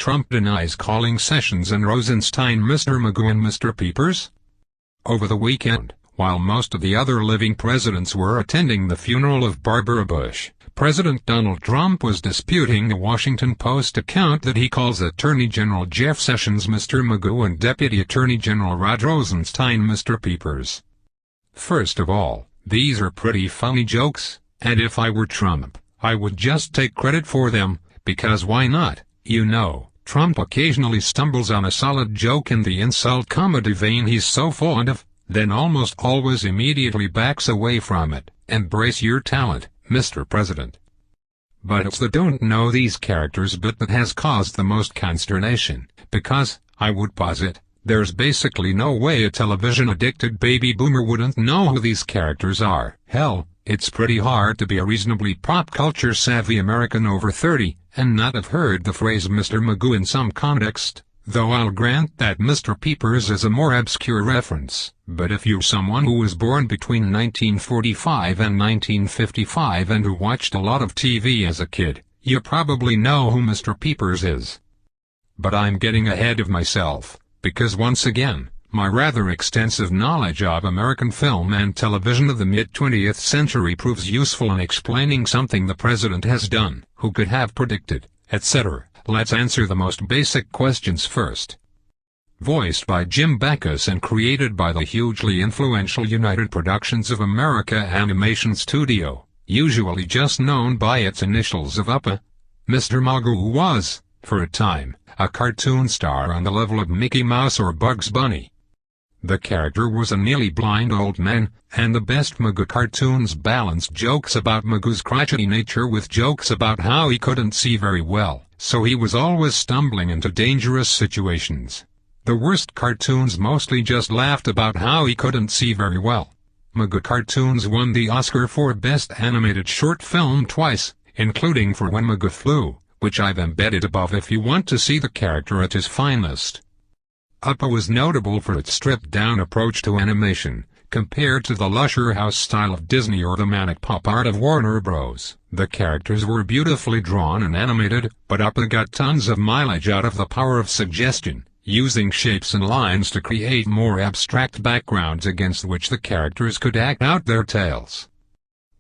Trump denies calling Sessions and Rosenstein Mr. Magoo and Mr. Peepers? Over the weekend, while most of the other living presidents were attending the funeral of Barbara Bush, President Donald Trump was disputing the Washington Post account that he calls Attorney General Jeff Sessions Mr. Magoo and Deputy Attorney General Rod Rosenstein Mr. Peepers. First of all, these are pretty funny jokes, and if I were Trump, I would just take credit for them, because why not? You know, Trump occasionally stumbles on a solid joke in the insult comedy vein he's so fond of, then almost always immediately backs away from it. Embrace your talent, Mr. President. But it's the don't know these characters bit that has caused the most consternation, because, I would posit, there's basically no way a television-addicted baby boomer wouldn't know who these characters are. Hell, it's pretty hard to be a reasonably pop-culture-savvy American over 30, and not have heard the phrase Mr. Magoo in some context, though I'll grant that Mr. Peepers is a more obscure reference. But if you're someone who was born between 1945 and 1955 and who watched a lot of TV as a kid, you probably know who Mr. Peepers is. But I'm getting ahead of myself, because once again, my rather extensive knowledge of American film and television of the mid-20th century proves useful in explaining something the president has done, who could have predicted, etc. Let's answer the most basic questions first. Voiced by Jim Backus and created by the hugely influential United Productions of America Animation Studio, usually just known by its initials of UPA, Mr. Magoo was, for a time, a cartoon star on the level of Mickey Mouse or Bugs Bunny. The character was a nearly blind old man, and the best Magoo cartoons balanced jokes about Magoo's crotchety nature with jokes about how he couldn't see very well, so he was always stumbling into dangerous situations. The worst cartoons mostly just laughed about how he couldn't see very well. Magoo cartoons won the Oscar for Best Animated Short Film twice, including for When Magoo Flew, which I've embedded above if you want to see the character at his finest. UPA was notable for its stripped-down approach to animation, compared to the lusher house style of Disney or the manic pop art of Warner Bros. The characters were beautifully drawn and animated, but UPA got tons of mileage out of the power of suggestion, using shapes and lines to create more abstract backgrounds against which the characters could act out their tales.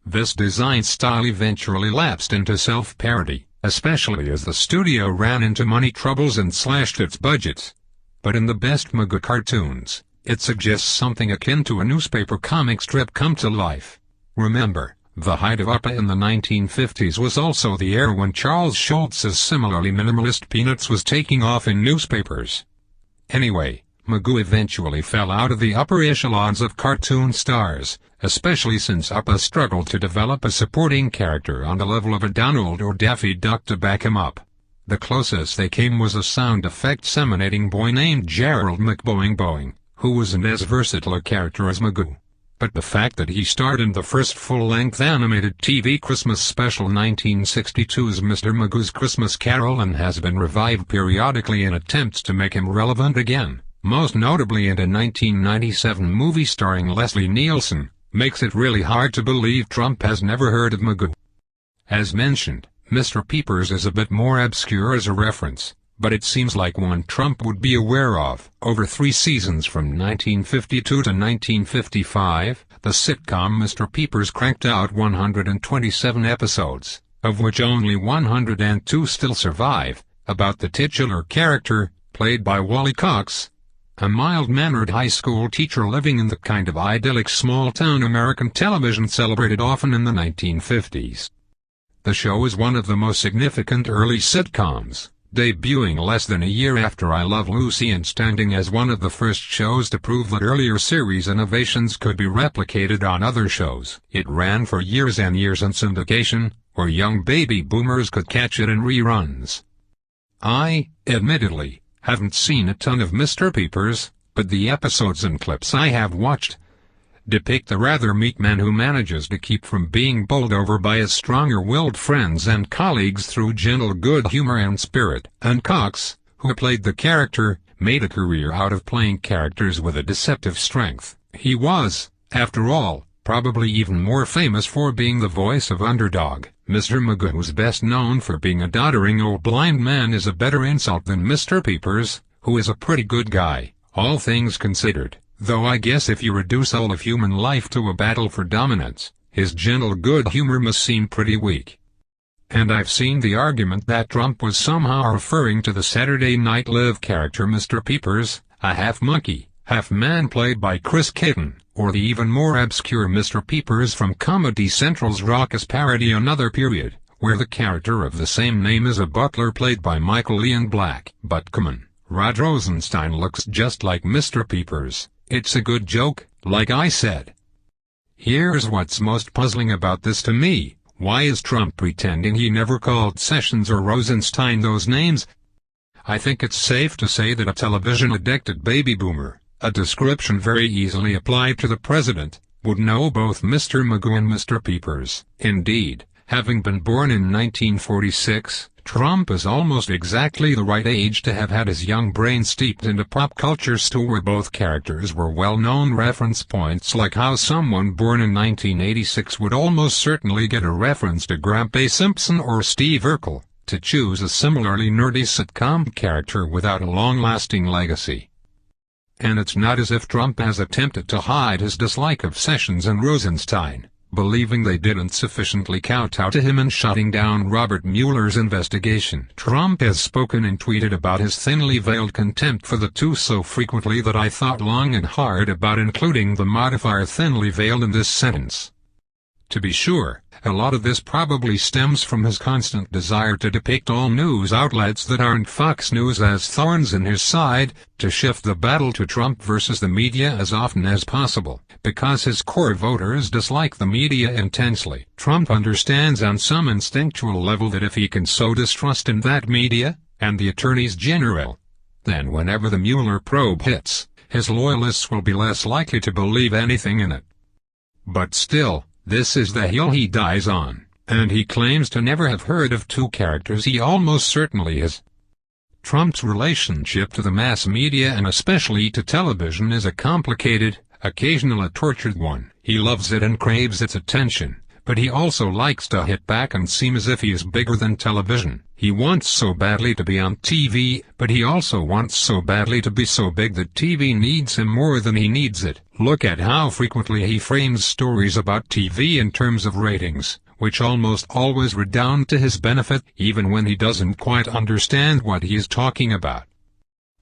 This design style eventually lapsed into self-parody, especially as the studio ran into money troubles and slashed its budgets. But in the best Magoo cartoons, it suggests something akin to a newspaper comic strip come to life. Remember, the height of UPA in the 1950s was also the era when Charles Schulz's similarly minimalist Peanuts was taking off in newspapers. Anyway, Magoo eventually fell out of the upper echelons of cartoon stars, especially since UPA struggled to develop a supporting character on the level of a Donald or Daffy Duck to back him up. The closest they came was a sound effects emanating boy named Gerald McBoing, who wasn't as versatile a character as Magoo. But the fact that he starred in the first full-length animated TV Christmas special 1962's Mr. Magoo's Christmas Carol and has been revived periodically in attempts to make him relevant again, most notably in a 1997 movie starring Leslie Nielsen, makes it really hard to believe Trump has never heard of Magoo. As mentioned, Mr. Peepers is a bit more obscure as a reference, but it seems like one Trump would be aware of. Over 3 seasons from 1952 to 1955, the sitcom Mr. Peepers cranked out 127 episodes, of which only 102 still survive, about the titular character, played by Wally Cox, a mild-mannered high school teacher living in the kind of idyllic small-town American television celebrated often in the 1950s. The show is one of the most significant early sitcoms, debuting less than a year after I Love Lucy and standing as one of the first shows to prove that earlier series innovations could be replicated on other shows. It ran for years and years in syndication, where young baby boomers could catch it in reruns. I, admittedly, haven't seen a ton of Mr. Peepers, but the episodes and clips I have watched depict the rather meek man who manages to keep from being bowled over by his stronger-willed friends and colleagues through gentle good humor and spirit. And Cox, who played the character, made a career out of playing characters with a deceptive strength. He was, after all, probably even more famous for being the voice of Underdog, Mr. Magoo, who's best known for being a doddering old blind man, is a better insult than Mr. Peepers, who is a pretty good guy, all things considered, though I guess if you reduce all of human life to a battle for dominance, his gentle good humor must seem pretty weak. And I've seen the argument that Trump was somehow referring to the Saturday Night Live character Mr. Peepers, a half-monkey, half-man played by Chris Kitten, or the even more obscure Mr. Peepers from Comedy Central's raucous parody Another Period, where the character of the same name is a butler played by Michael Ian Black. But come on, Rod Rosenstein looks just like Mr. Peepers. It's a good joke, like I said. Here's what's most puzzling about this to me. Why is Trump pretending he never called Sessions or Rosenstein those names? I think it's safe to say that a television-addicted baby boomer, a description very easily applied to the president, would know both Mr. Magoo and Mr. Peepers. Indeed, having been born in 1946, Trump is almost exactly the right age to have had his young brain steeped into pop culture stew where both characters were well-known reference points, like how someone born in 1986 would almost certainly get a reference to Grandpa Simpson or Steve Urkel, to choose a similarly nerdy sitcom character without a long-lasting legacy. And it's not as if Trump has attempted to hide his dislike of Sessions and Rosenstein, believing they didn't sufficiently kowtow to him in shutting down Robert Mueller's investigation. Trump has spoken and tweeted about his thinly veiled contempt for the two so frequently that I thought long and hard about including the modifier thinly veiled in this sentence. To be sure, a lot of this probably stems from his constant desire to depict all news outlets that aren't Fox News as thorns in his side, to shift the battle to Trump versus the media as often as possible, because his core voters dislike the media intensely. Trump understands on some instinctual level that if he can sow distrust in that media, and the attorneys general, then whenever the Mueller probe hits, his loyalists will be less likely to believe anything in it. But still, this is the hill he dies on, and he claims to never have heard of two characters he almost certainly has. Trump's relationship to the mass media and especially to television is a complicated, occasionally tortured one. He loves it and craves its attention, but he also likes to hit back and seem as if he is bigger than television. He wants so badly to be on TV, but he also wants so badly to be so big that TV needs him more than he needs it. Look at how frequently he frames stories about TV in terms of ratings, which almost always redound to his benefit, even when he doesn't quite understand what he is talking about.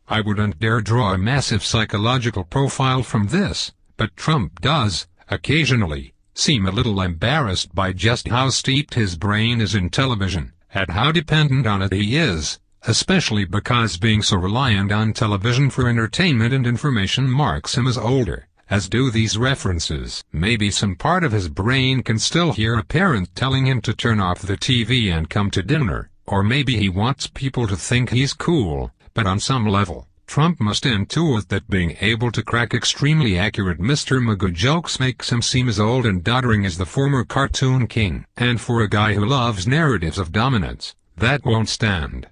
I wouldn't dare draw a massive psychological profile from this, but Trump does, occasionally, seem a little embarrassed by just how steeped his brain is in television, at how dependent on it he is, especially because being so reliant on television for entertainment and information marks him as older, as do these references. Maybe some part of his brain can still hear a parent telling him to turn off the TV and come to dinner, or maybe he wants people to think he's cool, but on some level, Trump must intuit that being able to crack extremely accurate Mr. Magoo jokes makes him seem as old and doddering as the former cartoon king. And for a guy who loves narratives of dominance, that won't stand.